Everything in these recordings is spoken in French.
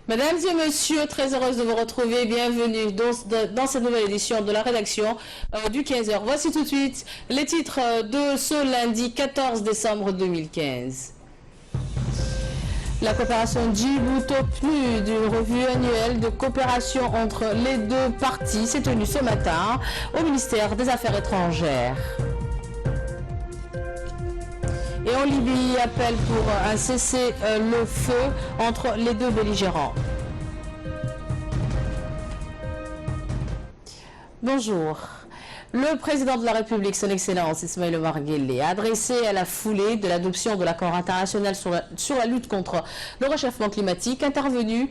Mesdames et messieurs, très heureuse de vous retrouver. Bienvenue dans cette nouvelle édition de la rédaction du 15h. Voici tout de suite les titres de ce lundi 14 décembre 2015. La coopération Djibouti-PNUD, une revue annuelle de coopération entre les deux parties, s'est tenue ce matin au ministère des Affaires étrangères. Et en Libye, appel pour un cessez-le-feu entre les deux belligérants. Bonjour. Le président de la République, son Excellence Ismaïla Omar Guelleh, a adressé à la foulée de l'adoption de l'accord international sur la lutte contre le réchauffement climatique, intervenu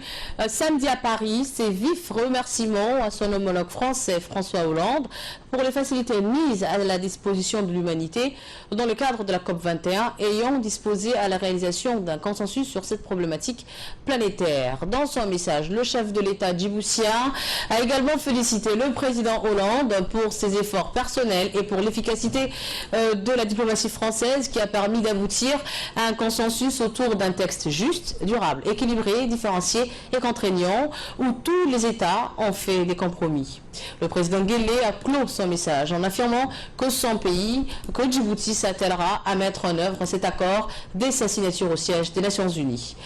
samedi à Paris, ses vifs remerciements à son homologue français François Hollande pour les facilités mises à la disposition de l'humanité dans le cadre de la COP21 ayant disposé à la réalisation d'un consensus sur cette problématique planétaire. Dans son message, le chef de l'État djiboutien a également félicité le président Hollande pour ses efforts personnels et pour l'efficacité de la diplomatie française qui a permis d'aboutir à un consensus autour d'un texte juste, durable, équilibré, différencié et contraignant où tous les États ont fait des compromis. Le président Guelleh a clos son message en affirmant que son pays, que Djibouti s'attellera à mettre en œuvre cet accord dès sa signature au siège des Nations Unies.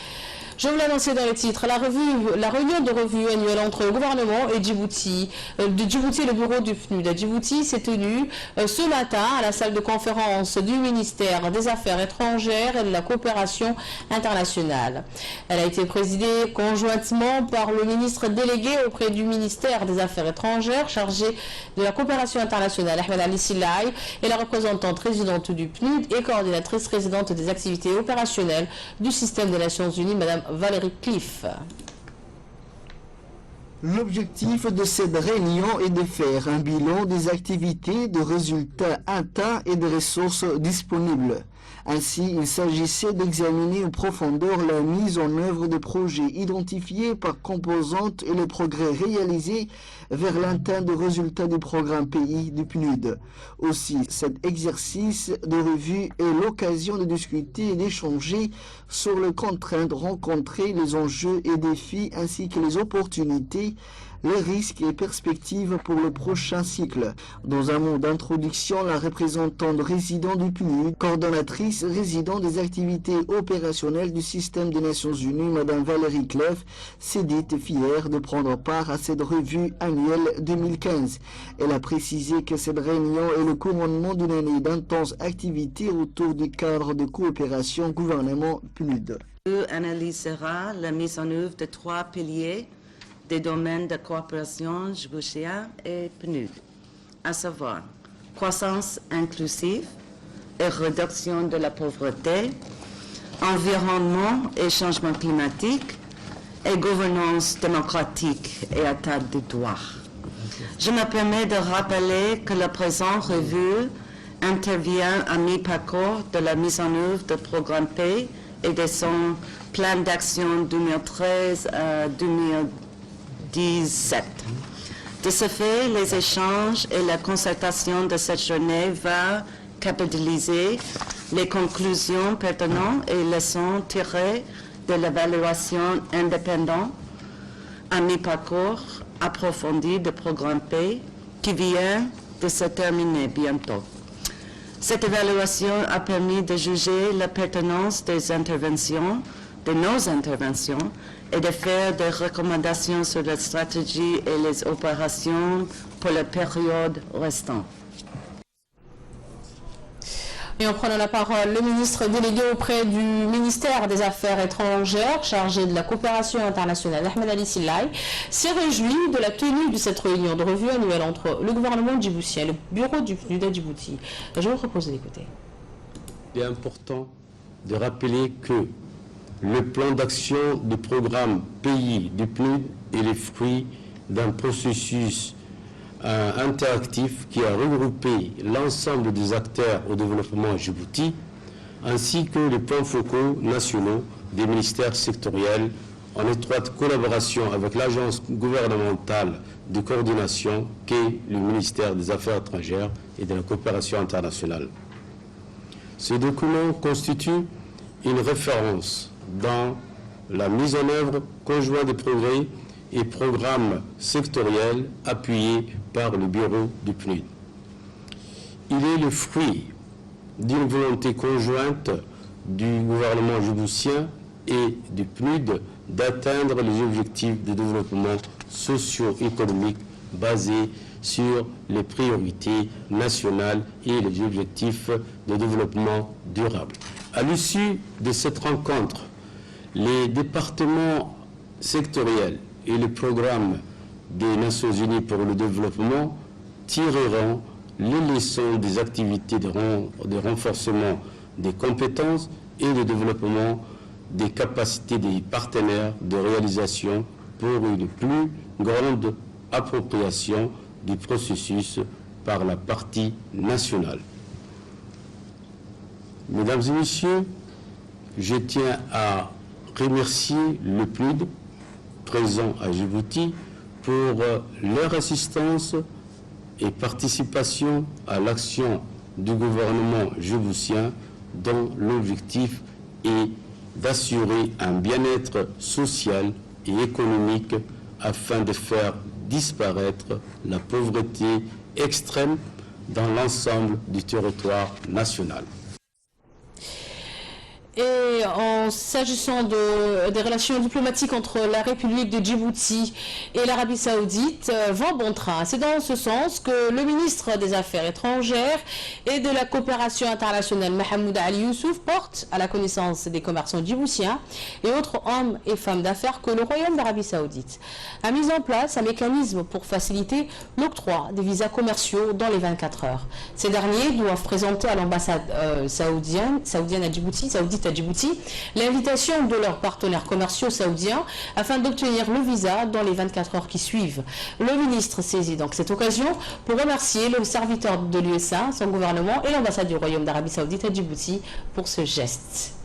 Je vous l'ai annoncé dans les titres, la réunion de revue annuelle entre le gouvernement et Djibouti, le bureau du PNUD à Djibouti s'est tenue ce matin à la salle de conférence du ministère des Affaires étrangères et de la coopération internationale. Elle a été présidée conjointement par le ministre délégué auprès du ministère des Affaires étrangères chargé de la coopération internationale, Ahmed Ali Silaï, et la représentante résidente du PNUD et coordinatrice résidente des activités opérationnelles du système des Nations Unies, Madame Valérie Cliff. L'objectif de cette réunion est de faire un bilan des activités, de résultats atteints et de ressources disponibles. Ainsi, il s'agissait d'examiner en profondeur la mise en œuvre des projets identifiés par composantes et les progrès réalisés vers l'atteinte des résultats du programme pays du PNUD. Aussi, cet exercice de revue est l'occasion de discuter et d'échanger sur les contraintes rencontrées, les enjeux et défis ainsi que les opportunités, les risques et perspectives pour le prochain cycle. Dans un mot d'introduction, la représentante résidente du PNUD, coordonnatrice résidente des activités opérationnelles du système des Nations Unies, Mme Valérie Cliff, s'est dite fière de prendre part à cette revue annuelle 2015. Elle a précisé que cette réunion est le couronnement d'une année d'intenses activités autour du cadre de coopération gouvernement-PNUD. Analysera la mise en œuvre de 3 piliers des domaines de coopération djiboutienne et PNUD, à savoir croissance inclusive et réduction de la pauvreté, environnement et changement climatique, et gouvernance démocratique et état de droit. Je me permets de rappeler que la présente revue intervient à mi-parcours de la mise en œuvre du programme P et de son plan d'action 2013 à 2017. De ce fait, les échanges et la concertation de cette journée vont capitaliser les conclusions pertinentes et leçons tirées de l'évaluation indépendante à mi-parcours approfondie du programme P qui vient de se terminer bientôt. Cette évaluation a permis de juger la pertinence des interventions, de nos interventions, et de faire des recommandations sur la stratégie et les opérations pour la période restante. Et en prenant la parole, le ministre délégué auprès du ministère des Affaires étrangères, chargé de la coopération internationale, Ahmed Ali Silaï, s'est réjoui de la tenue de cette réunion de revue annuelle entre le gouvernement djiboutien et le bureau du PNUD à Djibouti. Je vous propose d'écouter. Il est important de rappeler que le plan d'action du programme pays du PNUD est le fruit d'un processus interactif qui a regroupé l'ensemble des acteurs au développement à Djibouti, ainsi que les points focaux nationaux des ministères sectoriels en étroite collaboration avec l'agence gouvernementale de coordination qu'est le ministère des Affaires étrangères et de la coopération internationale. Ce document constitue une référence dans la mise en œuvre conjointe des progrès et programmes sectoriels appuyés par le bureau du PNUD. Il est le fruit d'une volonté conjointe du gouvernement djiboutien et du PNUD d'atteindre les objectifs de développement socio-économique basés sur les priorités nationales et les objectifs de développement durable. À l'issue de cette rencontre, les départements sectoriels et le programme des Nations Unies pour le développement tireront les leçons des activités de renforcement des compétences et de développement des capacités des partenaires de réalisation pour une plus grande appropriation du processus par la partie nationale. Mesdames et messieurs, je tiens à remercier le PNUD présent à Djibouti pour leur assistance et participation à l'action du gouvernement djiboutien dont l'objectif est d'assurer un bien-être social et économique afin de faire disparaître la pauvreté extrême dans l'ensemble du territoire national. Et en s'agissant des relations diplomatiques entre la République de Djibouti et l'Arabie Saoudite, vent bon train. C'est dans ce sens que le ministre des Affaires étrangères et de la coopération internationale, Mohamed Ali Youssouf, porte à la connaissance des commerçants djiboutiens et autres hommes et femmes d'affaires que le Royaume d'Arabie Saoudite a mis en place un mécanisme pour faciliter l'octroi des visas commerciaux dans les 24 heures. Ces derniers doivent présenter à l'ambassade saoudienne à Djibouti, l'invitation de leurs partenaires commerciaux saoudiens afin d'obtenir le visa dans les 24 heures qui suivent. Le ministre saisit donc cette occasion pour remercier le serviteur de l'USA, son gouvernement et l'ambassade du Royaume d'Arabie Saoudite à Djibouti pour ce geste.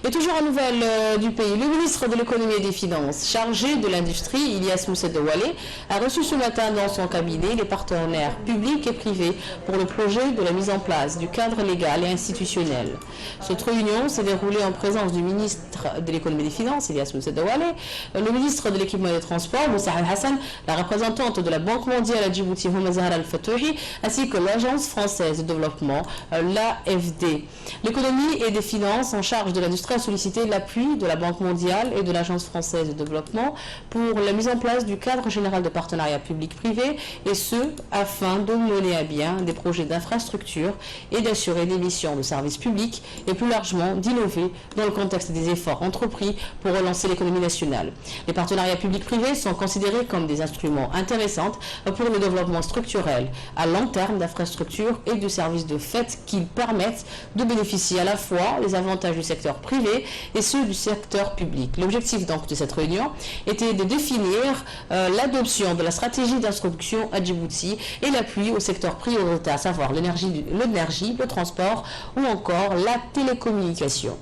Et toujours en nouvelle du pays, le ministre de l'économie et des finances, chargé de l'industrie, Ilyas Moussa Douale, a reçu ce matin dans son cabinet les partenaires publics et privés pour le projet de la mise en place du cadre légal et institutionnel. Cette réunion s'est déroulée en présence du ministre de l'économie et des finances, Ilyas Moussa Douale, le ministre de l'équipement et des transports, Moussa Al-Hassan, la représentante de la Banque mondiale à Djibouti, Houma Zahra Al-Fatouhi, ainsi que l'Agence française de développement, l'AFD. L'économie et des finances en charge de l'industrie a sollicité l'appui de la Banque mondiale et de l'Agence française de développement pour la mise en place du cadre général de partenariat public-privé, et ce, afin de mener à bien des projets d'infrastructure et d'assurer des missions de service public et plus largement d'innover dans le contexte des efforts entrepris pour relancer l'économie nationale. Les partenariats publics-privés sont considérés comme des instruments intéressants pour le développement structurel à long terme d'infrastructures et de services de fait qui permettent de bénéficier à la fois des avantages du secteur privé et ceux du secteur public. L'objectif donc de cette réunion était de définir l'adoption de la stratégie d'instruction à Djibouti et l'appui au secteur prioritaire, à savoir l'énergie, le transport ou encore la télécommunication.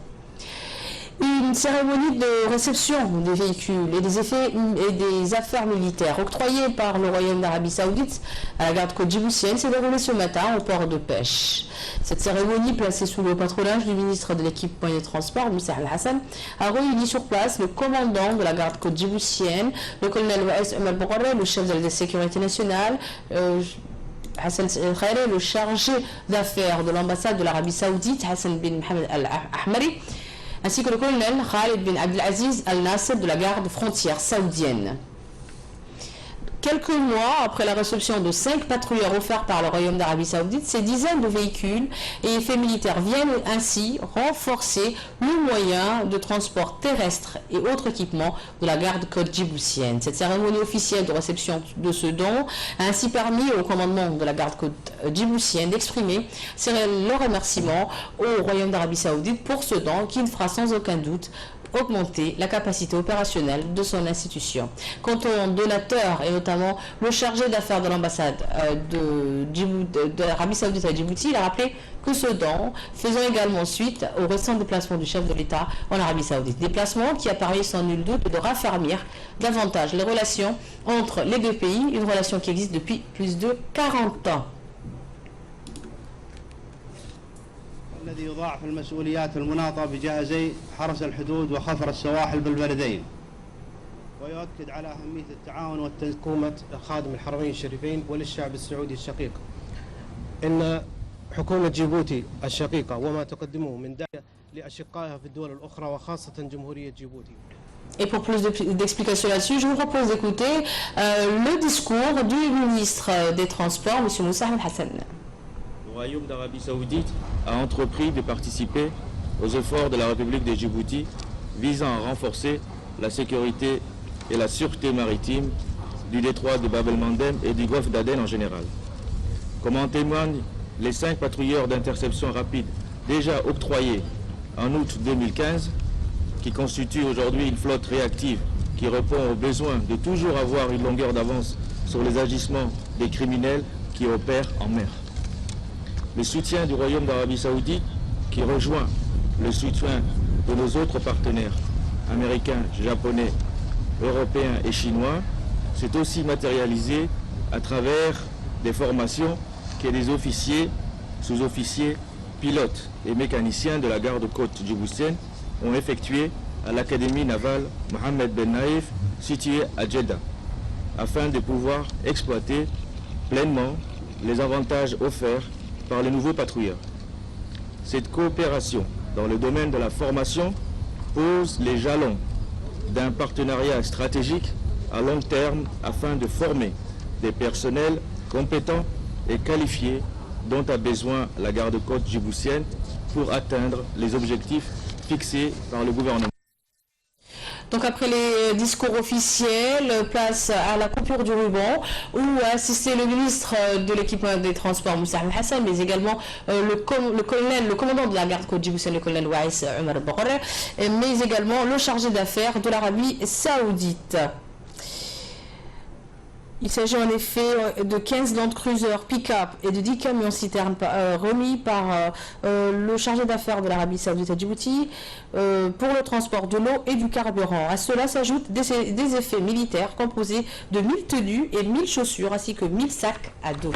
Une cérémonie de réception des véhicules et des affaires militaires octroyées par le Royaume d'Arabie Saoudite à la garde côte djiboutienne s'est déroulée ce matin au port de pêche. Cette cérémonie, placée sous le patronage du ministre de l'équipement et des transports, Moussa Al-Hassan, a réuni sur place le commandant de la garde côte djiboutienne, le colonel Waïs Omar Bougaré, le chef de la sécurité nationale, Hassan Khairé, le chargé d'affaires de l'ambassade de l'Arabie Saoudite, Hassan bin Mohamed Al-Ahmari, ainsi que le colonel Khalid bin Abdelaziz Al-Nasser de la garde frontière saoudienne. Quelques mois après la réception de 5 patrouilleurs offerts par le Royaume d'Arabie Saoudite, ces dizaines de véhicules et effets militaires viennent ainsi renforcer le moyen de transport terrestre et autres équipements de la garde côte djiboutienne. Cette cérémonie officielle de réception de ce don a ainsi permis au commandement de la garde côte djiboutienne d'exprimer leur remerciement au Royaume d'Arabie Saoudite pour ce don qui ne fera sans aucun doute augmenter la capacité opérationnelle de son institution. Quant aux donateurs, et notamment le chargé d'affaires de l'ambassade de l'Arabie Saoudite à Djibouti, il a rappelé que ce don faisant également suite au récent déplacement du chef de l'État en Arabie Saoudite. Déplacement qui a permis sans nul doute de raffermir davantage les relations entre les deux pays, une relation qui existe depuis plus de 40 ans. الذي يضاعف المسؤوليات المناطة بجهازي حرس الحدود وخفر السواحل بالبلدين ويؤكد على أهمية التعاون والتنكومة خادم الحرمين الشريفين وللشعب السعودي الشقيق. إن حكومة جيبوتي الشقيقة وما تقدمه من دعم لأشقائها في الدول الأخرى وخاصة جمهورية جيبوتي. Et pour plus d'explications là-dessus, je vous propose d'écouter le discours du ministre des Transports, M. Moussa Hassan. Le Royaume d'Arabie Saoudite a entrepris de participer aux efforts de la République de Djibouti visant à renforcer la sécurité et la sûreté maritime du détroit de Bab el-Mandeb et du golfe d'Aden en général. Comme en témoignent les 5 patrouilleurs d'interception rapide déjà octroyés en août 2015, qui constituent aujourd'hui une flotte réactive qui répond aux besoins de toujours avoir une longueur d'avance sur les agissements des criminels qui opèrent en mer. Le soutien du Royaume d'Arabie Saoudite, qui rejoint le soutien de nos autres partenaires américains, japonais, européens et chinois, s'est aussi matérialisé à travers des formations que des officiers, sous-officiers, pilotes et mécaniciens de la garde-côte djiboutienne ont effectué à l'Académie navale Mohammed Ben Naïf située à Jeddah, afin de pouvoir exploiter pleinement les avantages offerts par les nouveaux patrouilleurs. Cette coopération dans le domaine de la formation pose les jalons d'un partenariat stratégique à long terme afin de former des personnels compétents et qualifiés dont a besoin la garde-côte djiboutienne pour atteindre les objectifs fixés par le gouvernement. Donc après les discours officiels, place à la coupure du ruban où a assisté le ministre de l'équipement des transports Moussa Hassan, mais également le commandant de la garde-côte djiboutienne, le colonel Waïs Omar Boghre, mais également le chargé d'affaires de l'Arabie Saoudite. Il s'agit en effet de 15 Land Cruiser pick-up et de 10 camions citernes remis par le chargé d'affaires de l'Arabie Saoudite à Djibouti pour le transport de l'eau et du carburant. À cela s'ajoutent des effets militaires composés de 1000 tenues et 1000 chaussures ainsi que 1000 sacs à dos.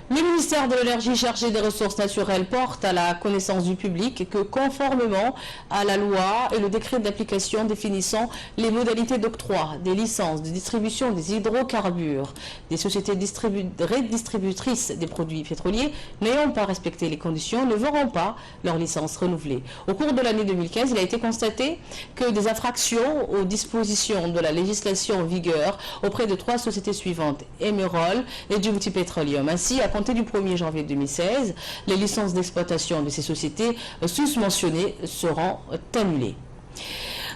Le ministère de l'Énergie chargé des ressources naturelles porte à la connaissance du public que conformément à la loi et le décret d'application définissant les modalités d'octroi des licences de distribution des hydrocarbures, des sociétés redistributrices des produits pétroliers n'ayant pas respecté les conditions ne verront pas leur licence renouvelée. Au cours de l'année 2015, il a été constaté que des infractions aux dispositions de la législation en vigueur auprès de 3 sociétés suivantes, Emerol et Djibouti Petroleum. Ainsi, à compter du 1er janvier 2016, les licences d'exploitation de ces sociétés sous-mentionnées seront annulées.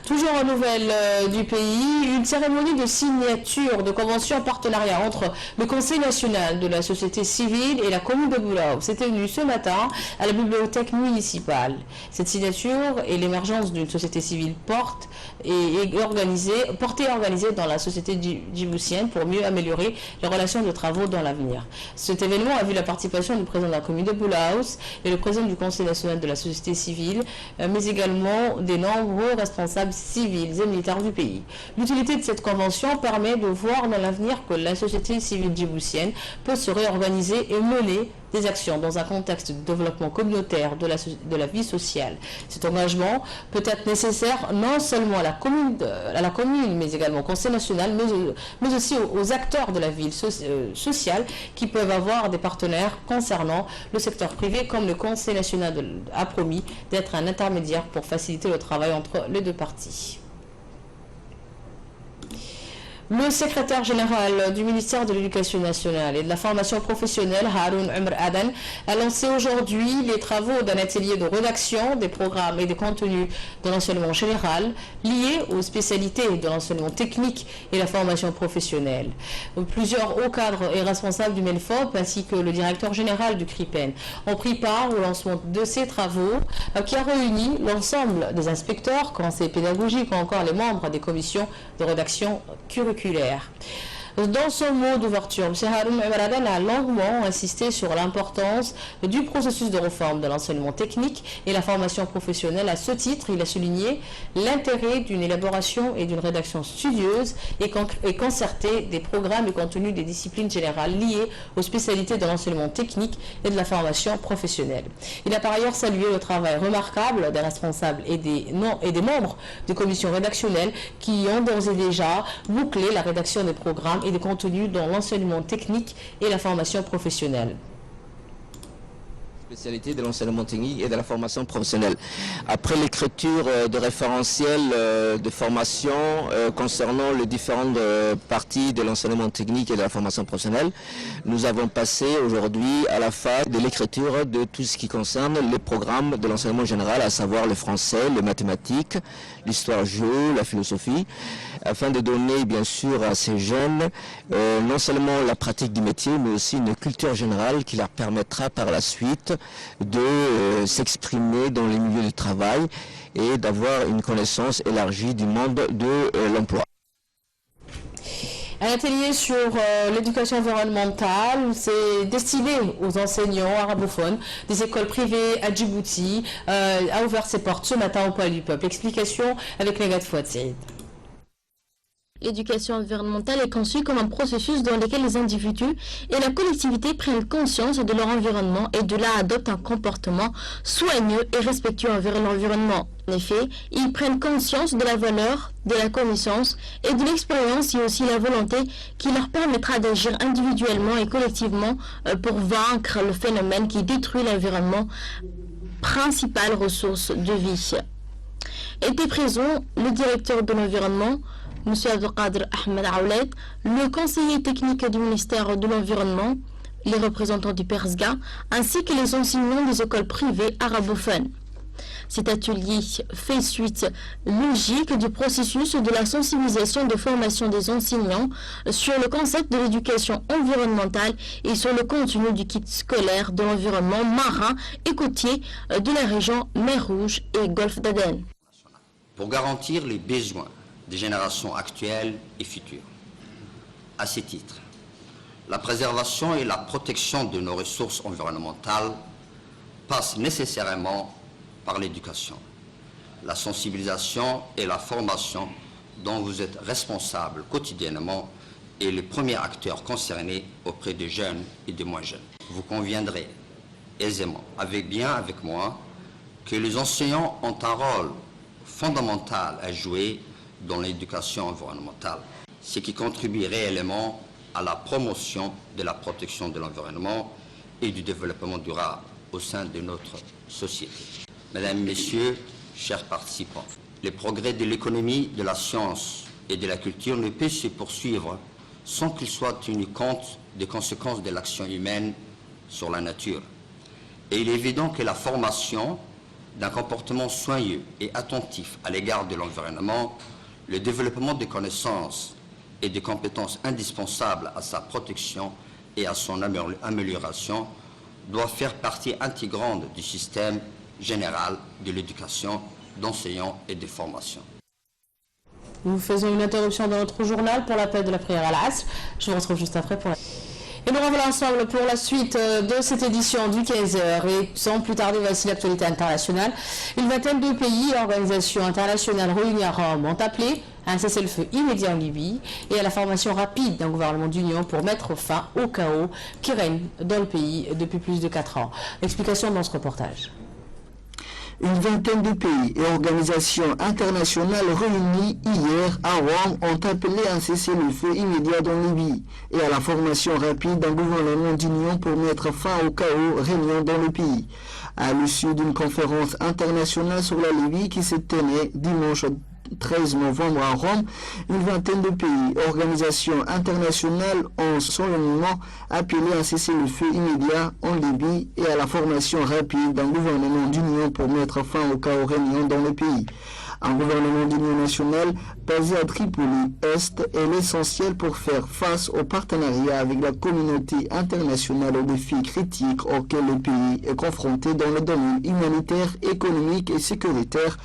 Toujours en nouvelles du pays, une cérémonie de signature de convention en partenariat entre le Conseil national de la société civile et la commune de Boulao s'est tenue ce matin à la bibliothèque municipale. Cette signature et l'émergence d'une société civile portée et organisée dans la société djiboutienne pour mieux améliorer les relations de travaux dans l'avenir. Cet événement a vu la participation du président de la commune de Boulao et le président du Conseil national de la société civile, mais également des nombreux responsables civils et militaires du pays. L'utilité de cette convention permet de voir dans l'avenir que la société civile djiboutienne peut se réorganiser et mener des actions dans un contexte de développement communautaire de la vie sociale. Cet engagement peut être nécessaire non seulement à la commune, mais également au Conseil national, mais aussi aux acteurs de la vie sociale qui peuvent avoir des partenaires concernant le secteur privé, comme le Conseil national a promis d'être un intermédiaire pour faciliter le travail entre les deux parties. Le secrétaire général du ministère de l'Éducation nationale et de la formation professionnelle, Haroun Umr Aden, a lancé aujourd'hui les travaux d'un atelier de rédaction des programmes et des contenus de l'enseignement général liés aux spécialités de l'enseignement technique et la formation professionnelle. Plusieurs hauts cadres et responsables du MENFOP ainsi que le directeur général du CRIPEN ont pris part au lancement de ces travaux qui a réuni l'ensemble des inspecteurs, conseillers pédagogiques ou encore les membres des commissions de rédaction curriculaire. séculaire. Dans son mot d'ouverture, M. Haroun Emradan a longuement insisté sur l'importance du processus de réforme de l'enseignement technique et la formation professionnelle. À ce titre, il a souligné l'intérêt d'une élaboration et d'une rédaction studieuse et concertée des programmes et contenus des disciplines générales liées aux spécialités de l'enseignement technique et de la formation professionnelle. Il a par ailleurs salué le travail remarquable des responsables et des membres des commissions rédactionnelles qui ont d'ores et déjà bouclé la rédaction des programmes et des contenus dans l'enseignement technique et la formation professionnelle. Spécialité de l'enseignement technique et de la formation professionnelle. Après l'écriture de référentiels de formation concernant les différentes parties de l'enseignement technique et de la formation professionnelle, nous avons passé aujourd'hui à la phase de l'écriture de tout ce qui concerne les programmes de l'enseignement général, à savoir le français, les mathématiques, l'histoire géo, la philosophie, afin de donner bien sûr à ces jeunes non seulement la pratique du métier, mais aussi une culture générale qui leur permettra par la suite de s'exprimer dans les milieux de travail et d'avoir une connaissance élargie du monde de l'emploi. Un atelier sur l'éducation environnementale, c'est destiné aux enseignants arabophones des écoles privées à Djibouti, a ouvert ses portes ce matin au Palais du Peuple. Explication avec Negat Fouad Saïd. L'éducation environnementale est conçue comme un processus dans lequel les individus et la collectivité prennent conscience de leur environnement et de là adoptent un comportement soigneux et respectueux envers l'environnement. En effet, ils prennent conscience de la valeur, de la connaissance et de l'expérience et aussi la volonté qui leur permettra d'agir individuellement et collectivement pour vaincre le phénomène qui détruit l'environnement, principale ressource de vie. Était présent le directeur de l'environnement, M. Abdelkader Ahmed Aoulet, le conseiller technique du ministère de l'Environnement, les représentants du PERSGA, ainsi que les enseignants des écoles privées arabophones. Cet atelier fait suite logique du processus de la sensibilisation de formation des enseignants sur le concept de l'éducation environnementale et sur le contenu du kit scolaire de l'environnement marin et côtier de la région Mer Rouge et Golfe d'Aden. Pour garantir les besoins des générations actuelles et futures. À ce titre, la préservation et la protection de nos ressources environnementales passent nécessairement par l'éducation, la sensibilisation et la formation dont vous êtes responsables quotidiennement et les premiers acteurs concernés auprès des jeunes et des moins jeunes. Vous conviendrez aisément avec moi que les enseignants ont un rôle fondamental à jouer dans l'éducation environnementale, ce qui contribue réellement à la promotion de la protection de l'environnement et du développement durable au sein de notre société. Mesdames, Messieurs, chers participants, les progrès de l'économie, de la science et de la culture ne peuvent se poursuivre sans qu'ils soient tenus compte des conséquences de l'action humaine sur la nature. Et il est évident que la formation d'un comportement soigneux et attentif à l'égard de l'environnement, le développement des connaissances et des compétences indispensables à sa protection et à son amélioration doit faire partie intégrante du système général de l'éducation, d'enseignants et de formation. Nous faisons une interruption dans notre journal pour l'appel de la prière à l'Asr. Je vous retrouve juste après pour la... Et nous revenons ensemble pour la suite de cette édition du 15h. Et sans plus tarder, voici l'actualité internationale. Une vingtaine de pays et organisations internationales réunies à Rome ont appelé à un cessez-le-feu immédiat en Libye et à la formation rapide d'un gouvernement d'union pour mettre fin au chaos qui règne dans le pays depuis plus de 4 ans. Explication dans ce reportage. Une vingtaine de pays et organisations internationales réunies hier à Rome ont appelé à un cessez-le-feu immédiat dans la Libye et à la formation rapide d'un gouvernement d'union pour mettre fin au chaos régnant dans le pays. À l'issue d'une conférence internationale sur la Libye qui se tenait dimanche 13 novembre à Rome, une vingtaine de pays et organisations internationales ont solennellement appelé à un cessez-le-feu immédiat en Libye et à la formation rapide d'un gouvernement d'union pour mettre fin au chaos régnant dans le pays. Un gouvernement d'union nationale basé à Tripoli-Est est l'essentiel pour faire face au partenariat avec la communauté internationale aux défis critiques auxquels le pays est confronté dans le domaine humanitaire, économique et sécuritaire,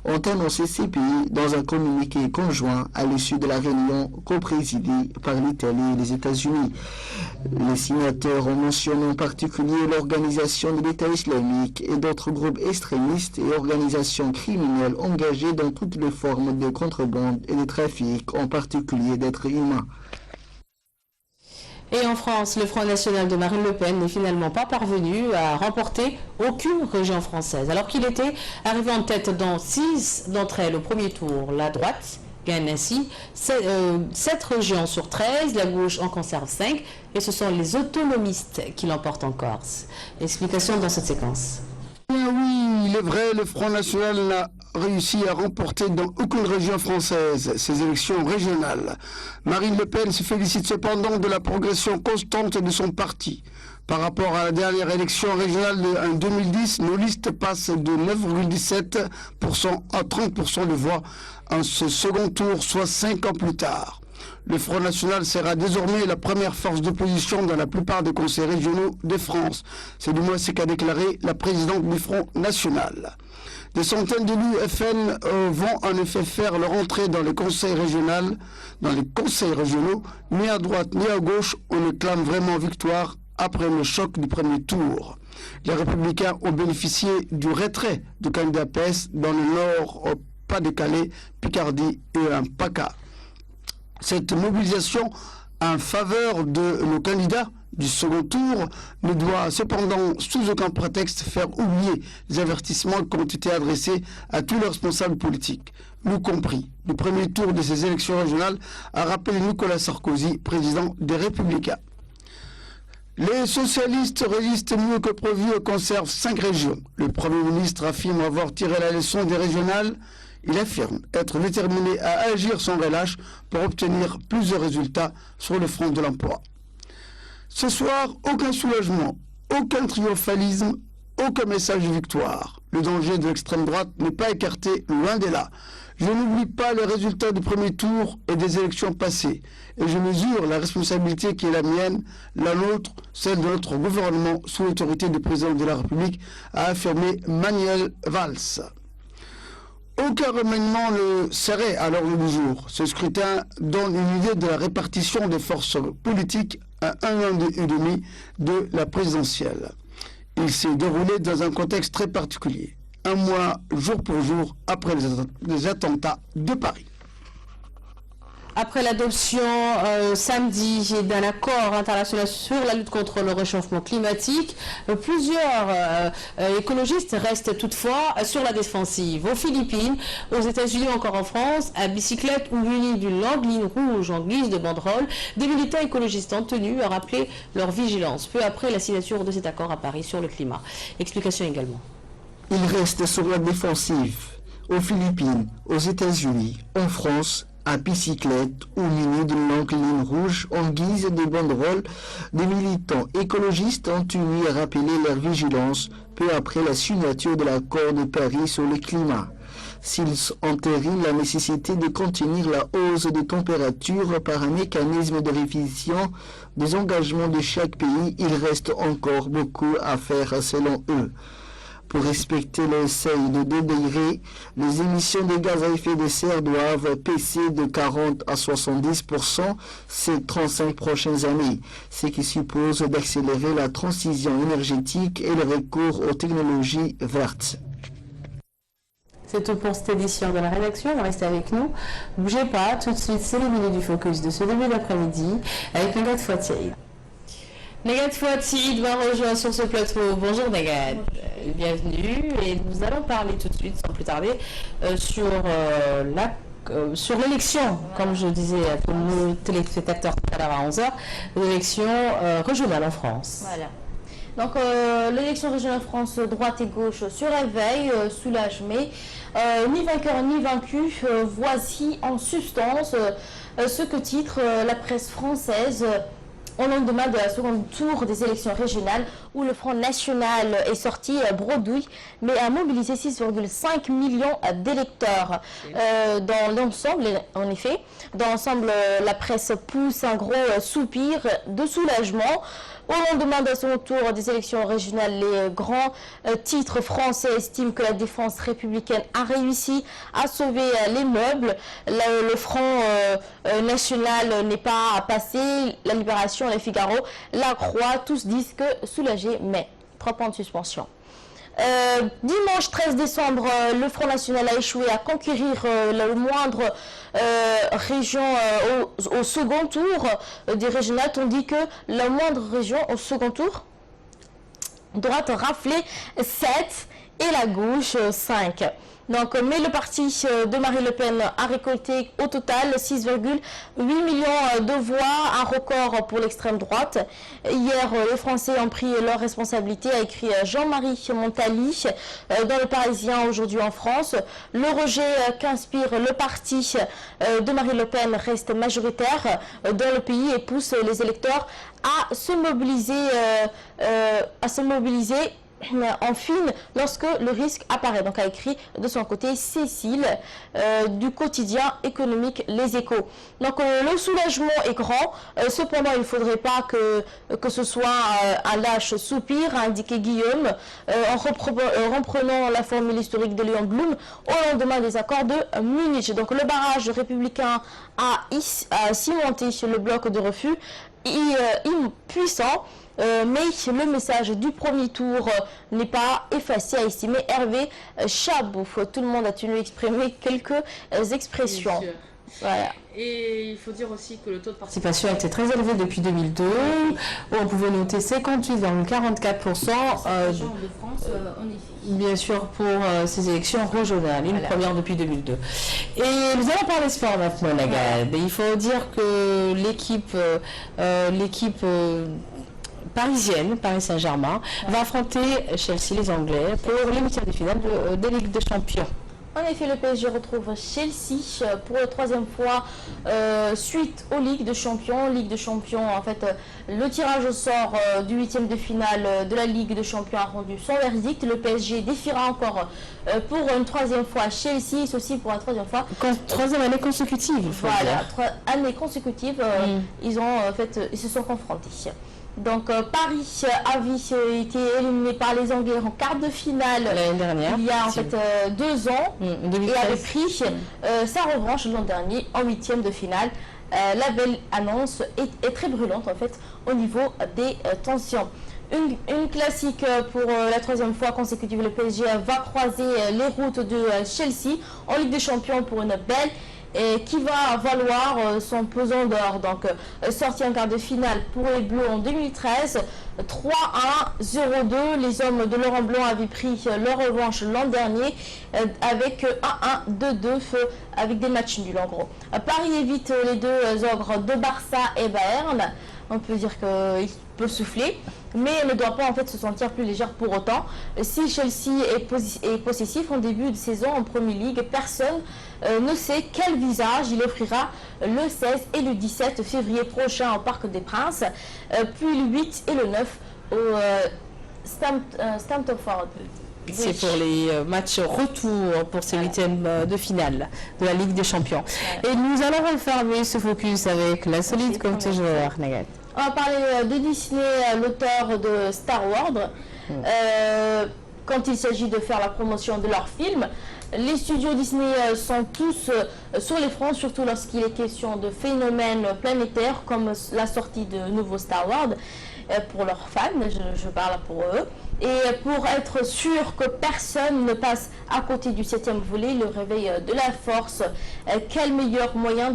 ont annoncé ces pays dans un communiqué conjoint à l'issue de la réunion co-présidée par l'Italie et les États-Unis. Les signataires ont mentionné en particulier l'organisation de l'État islamique et d'autres groupes extrémistes et organisations criminelles engagées dans toutes les formes de contrebande et de trafic, en particulier d'êtres humains. Et en France, le Front National de Marine Le Pen n'est finalement pas parvenu à remporter aucune région française. Alors qu'il était arrivé en tête dans 6 d'entre elles au premier tour, la droite gagne ainsi 7 régions sur 13, la gauche en conserve 5, et ce sont les autonomistes qui l'emportent en Corse. Explication dans cette séquence. Oui, il est vrai, le Front National n'a réussi à remporter dans aucune région française ces élections régionales. Marine Le Pen se félicite cependant de la progression constante de son parti. Par rapport à la dernière élection régionale en 2010, nos listes passent de 9,17% à 30% de voix en ce second tour, soit 5 ans plus tard. Le Front National sera désormais la première force d'opposition dans la plupart des conseils régionaux de France. C'est du moins ce qu'a déclaré la présidente du Front National. Des centaines d'élus FN vont en effet faire leur entrée dans les conseils régionaux. Ni à droite ni à gauche, on ne clame vraiment victoire après le choc du premier tour. Les Républicains ont bénéficié du retrait du candidat PS dans le Nord, au Pas-de-Calais, Picardie et un PACA. Cette mobilisation en faveur de nos candidats du second tour ne doit cependant sous aucun prétexte faire oublier les avertissements qui ont été adressés à tous les responsables politiques, nous compris. Le premier tour de ces élections régionales a rappelé Nicolas Sarkozy, président des Républicains. Les socialistes résistent mieux que prévu et conservent 5 régions. Le Premier ministre affirme avoir tiré la leçon des régionales. Il affirme être déterminé à agir sans relâche pour obtenir plus de résultats sur le front de l'emploi. Ce soir, aucun soulagement, aucun triomphalisme, aucun message de victoire. Le danger de l'extrême droite n'est pas écarté, loin de là. Je n'oublie pas les résultats du premier tour et des élections passées, et je mesure la responsabilité qui est la mienne, la nôtre, celle de notre gouvernement sous l'autorité du président de la République, a affirmé Manuel Valls. Aucun remaniement ne serait à l'ordre du jour. Ce scrutin donne une idée de la répartition des forces politiques à 1 an et demi de la présidentielle. Il s'est déroulé dans un contexte très particulier, un mois jour pour jour après les attentats de Paris. Après l'adoption samedi d'un accord international sur la lutte contre le réchauffement climatique, plusieurs écologistes restent toutefois sur la défensive. Aux Philippines, aux États-Unis, encore en France, à bicyclette ou munis d'une longue ligne rouge en guise de banderole, des militants écologistes ont tenu à rappeler leur vigilance peu après la signature de cet accord à Paris sur le climat. Explication également. Ils restent sur la défensive. Aux Philippines, aux États-Unis, en France, à bicyclette ou munis d'une longue ligne rouge en guise de banderole, des militants écologistes ont tenu à rappeler leur vigilance peu après la signature de l'accord de Paris sur le climat. S'ils entérinent la nécessité de contenir la hausse des températures par un mécanisme de révision des engagements de chaque pays, il reste encore beaucoup à faire selon eux. Pour respecter le seuil de 2 degrés, les émissions de gaz à effet de serre doivent baisser de 40 à 70% ces 35 prochaines années, ce qui suppose d'accélérer la transition énergétique et le recours aux technologies vertes. C'est tout pour cette édition de la rédaction. Restez avec nous. Bougez pas, tout de suite, c'est les minutes du focus de ce début d'après-midi avec Nagat Fouatiaï. Nagat Fouatiaï va rejoindre sur ce plateau. Bonjour Nagat, bienvenue. Et nous allons parler tout de suite, sans plus tarder, sur l'élection, comme je disais à tous nos téléspectateurs tout à l'heure à 11h, l'élection régionale en France. Voilà. Donc l'élection régionale France, droite et gauche se réveille, soulage, mais ni vainqueur ni vaincu, voici en substance ce que titre la presse française au lendemain de la second tour des élections régionales où le Front National est sorti bredouille, mais a mobilisé 6,5 millions d'électeurs. Dans l'ensemble, en effet, dans l'ensemble, la presse pousse un gros soupir de soulagement. Au lendemain d'un second tour des élections régionales, les grands titres français estiment que la défense républicaine a réussi à sauver les meubles. Le Front National n'est pas passé, la Libération, le Figaro, la Croix, tous disent que soulagé, mais 3 points de suspension. Dimanche 13 décembre, le Front National a échoué à conquérir le moindre région au second tour des régionales, tandis que la moindre région au second tour droite raflait 7 et la gauche 5. Donc, mais le parti de Marine Le Pen a récolté au total 6,8 millions de voix, un record pour l'extrême droite. Hier, les Français ont pris leur responsabilité, a écrit Jean-Marie Montali dans Le Parisien aujourd'hui en France. Le rejet qu'inspire le parti de Marine Le Pen reste majoritaire dans le pays et pousse les électeurs à se mobiliser en fine lorsque le risque apparaît. Donc a écrit de son côté Cécile du quotidien économique Les Échos. Donc le soulagement est grand, cependant il ne faudrait pas que ce soit un lâche soupir, a indiqué Guillaume en reprenant la formule historique de Léon Blum au lendemain des accords de Munich. Donc le barrage républicain a cimenté le bloc de refus impuissant. Mais le message du premier tour n'est pas effacé, a estimé Hervé Chabot. Tout le monde a tenu à exprimer quelques expressions. Voilà. Et il faut dire aussi que le taux de participation a été très élevé depuis 2002, où on pouvait noter 58,44% bien sûr pour ces élections régionales, une première depuis 2002. Et nous allons parler sport maintenant, Nagad. Il faut dire que l'équipe parisienne, Paris Saint-Germain, va affronter Chelsea, les Anglais, pour les huitièmes de finale de Ligue des Champions. En effet, le PSG retrouve Chelsea pour la 3e fois suite aux Ligues de Champions. Ligue de Champions, en fait, le tirage au sort du 8e de finale de la Ligue de Champions a rendu son verdict. Le PSG défiera encore pour une 3e fois Chelsea, ceci pour la 3e fois. 3e année consécutive. Voilà, 3 années consécutives, ils se sont confrontés. Donc Paris avait été éliminé par les Anglais en quart de finale l'année dernière, il y a en fait 2 ans, 2013. Et avait pris sa revanche l'an dernier en 8e de finale. La belle annonce est très brûlante en fait au niveau des tensions. Une classique pour la 3e fois consécutive, le PSG va croiser les routes de Chelsea en Ligue des Champions pour une belle et qui va valoir son pesant d'or. Donc sorti en quart de finale pour les Bleus en 2013, 3-1, 0-2. Les hommes de Laurent Blanc avaient pris leur revanche l'an dernier avec 1-1, 2-2 avec des matchs nuls en gros. Paris évite les deux ogres de Barça et Bayern. On peut dire qu'il peut souffler, mais ne doit pas en fait se sentir plus légère pour autant. Si Chelsea est possessif en début de saison en Premier League, personne ne sait quel visage il offrira le 16 et le 17 février prochain au Parc des Princes, puis le 8 et le 9 au Stamford Bridge. C'est pour les matchs retour pour ces huitièmes de finale de la Ligue des Champions. Et nous allons refermer ce focus avec la solide comme toujours, Nagat. On va parler de Disney, l'auteur de Star Wars. Quand il s'agit de faire la promotion de leurs films, les studios Disney sont tous sur les fronts, surtout lorsqu'il est question de phénomènes planétaires comme la sortie de nouveaux Star Wars pour leurs fans, je parle pour eux. Et pour être sûr que personne ne passe à côté du 7e volet, le réveil de la force, quel meilleur moyen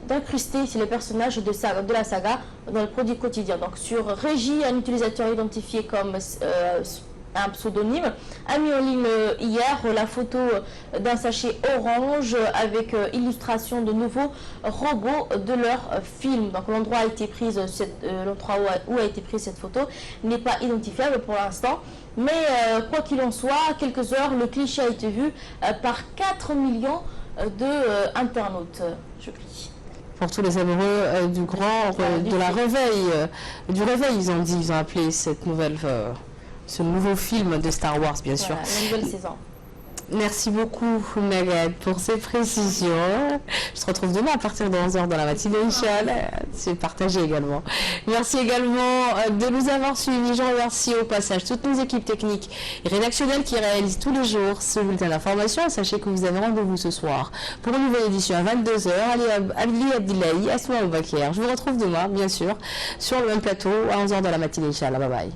d'incruster les personnages de la saga dans le produit quotidien. Donc sur Régie, un utilisateur identifié comme un pseudonyme a mis en ligne hier la photo d'un sachet orange avec illustration de nouveaux robots de leur film. Donc l'endroit où a été prise cette photo n'est pas identifiable pour l'instant, mais quoi qu'il en soit, quelques heures, le cliché a été vu par 4 millions d'internautes. Je prie. pour tous les amoureux du réveil, ils ont appelé cette nouvelle, ce nouveau film de Star Wars, bien sûr. La nouvelle saison. Merci beaucoup, Nagat, pour ces précisions. Je te retrouve demain à partir de 11h dans la matinée, Inch'Allah. C'est partagé également. Merci également de nous avoir suivis. Je remercie au passage toutes nos équipes techniques et rédactionnelles qui réalisent tous les jours ce bulletin d'information. Sachez que vous avez rendez-vous ce soir pour une nouvelle édition à 22h. Ali Abdillahi, Asma Bakir. Je vous retrouve demain, bien sûr, sur le même plateau à 11h dans la matinée, Inch'Allah. Bye bye.